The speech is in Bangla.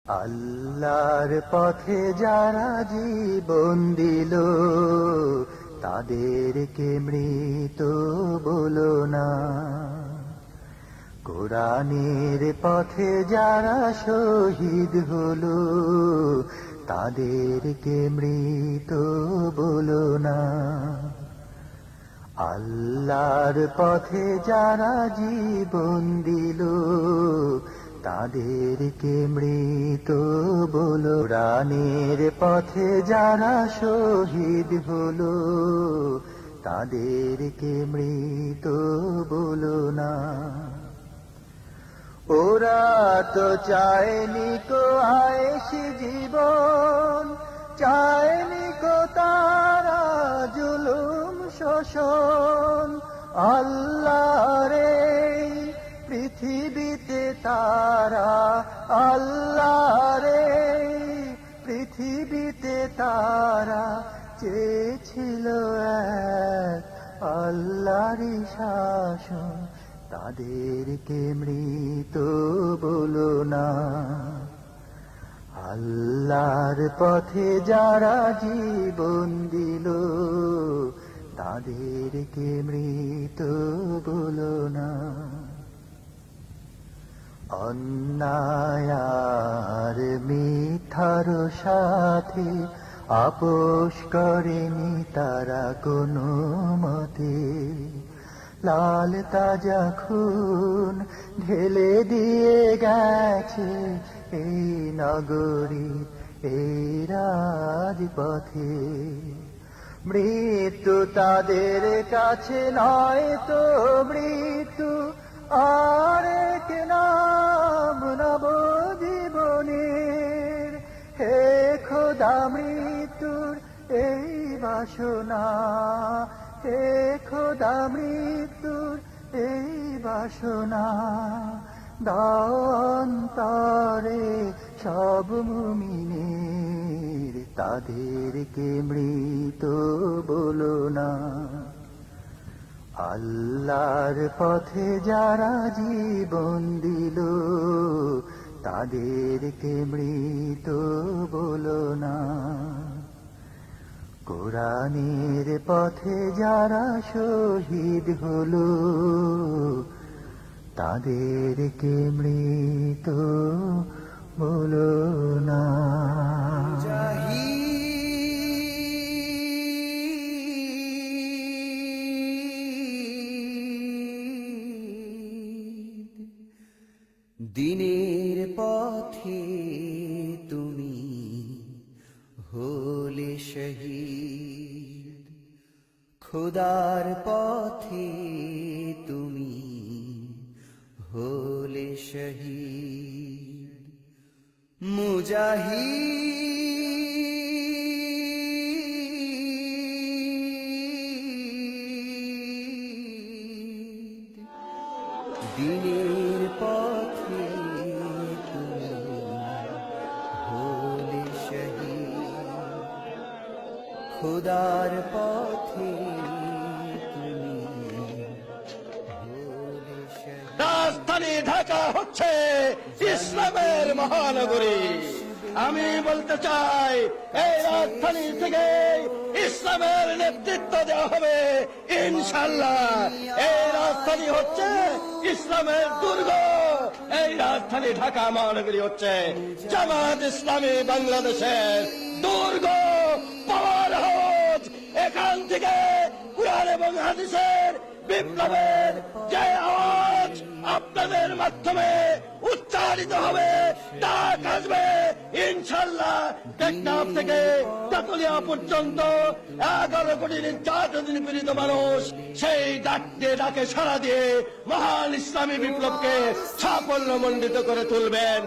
আল্লাহর পথে যারা জীবন দিল তাদেরকে মৃত বলো না। কোরআনের পথে যারা শহীদ হলো তাদেরকে মৃত বলো না। আল্লাহর পথে যারা জীবন দিল তাদেরকে মৃত বলো। কোরআনের পথে যারা শহীদ হলো তাদেরকে মৃত বলো না। ওরা তো চায়নি কো আয়েশি জীবন, চায়নি কো তারা জুলুম শোষণ। আল্লাহর এই পৃথিবীতে তারা, আল্লাহর এই পৃথিবীতে তারা চেয়েছিল এক আল্লাহরই শাসন। তাদেরকে মৃত বলো না। আল্লাহর পথে যারা জীবন দিল তাদেরকে মৃত বলো না। অন্যায় আর মিথ্যার সাথে আপোষ করেনি তারা কোনো মতে। লাল তাজা খুন ঢেলে দিয়ে গেছে এই নগরী, এই রাজপথে। মৃত্যু তাদের কাছে নয় তো মৃত্যু আর এক নাম নবজীবনের। হে খোদা মৃত্যুর এই বাসনা, হে খোদা মৃত্যুর এই বাসনা। দাও অন্তরে সব মুমিনের, তাদেরকে মৃত বলো না। আল্লাহর পথে যারা জীবন দিল তাদেরকে মৃত বলো না। কোরআনের পথে যারা শহীদ হলো তাদেরকে মৃত বলো না। দিনের পথে তুমি হলে শহীদ, খোদার পথে তুমি হলে শহীদ। মুজাহিদ দিনের পথে তুমি হলে শহীদ, খোদার পথে তুমি হলে শহীদ। রাজধানী ঢাকা হচ্ছে ইসলামের মহানগরী। আমি বলতে চাই এই রাজধানী থেকে ইসলামের নেতৃত্ব দেওয়া হবে ইনশাআল্লাহ। এই রাজধানী হচ্ছে ইসলামের দুর্গ। এই রাজধানী ঢাকা মহানগরী হচ্ছে জামাত ইসলামী বাংলাদেশের দুর্গ, পাওয়ার হাউস। এখান থেকে কুরআন এবং হাদিসের বিপ্লবের যে আওয়াজ আপনাদের মাধ্যমে উচ্চারিত হবে, ডাক আসবে ইনশাআল্লাহ। টেকনাফ থেকে তেতুলিয়া পর্যন্ত 11 কোটি নির্যাতন পীড়িত মানুষ সেই ডাকে সাড়া দিয়ে মহান ইসলামী বিপ্লবকে সাফল্যমণ্ডিত করে তুলবেন।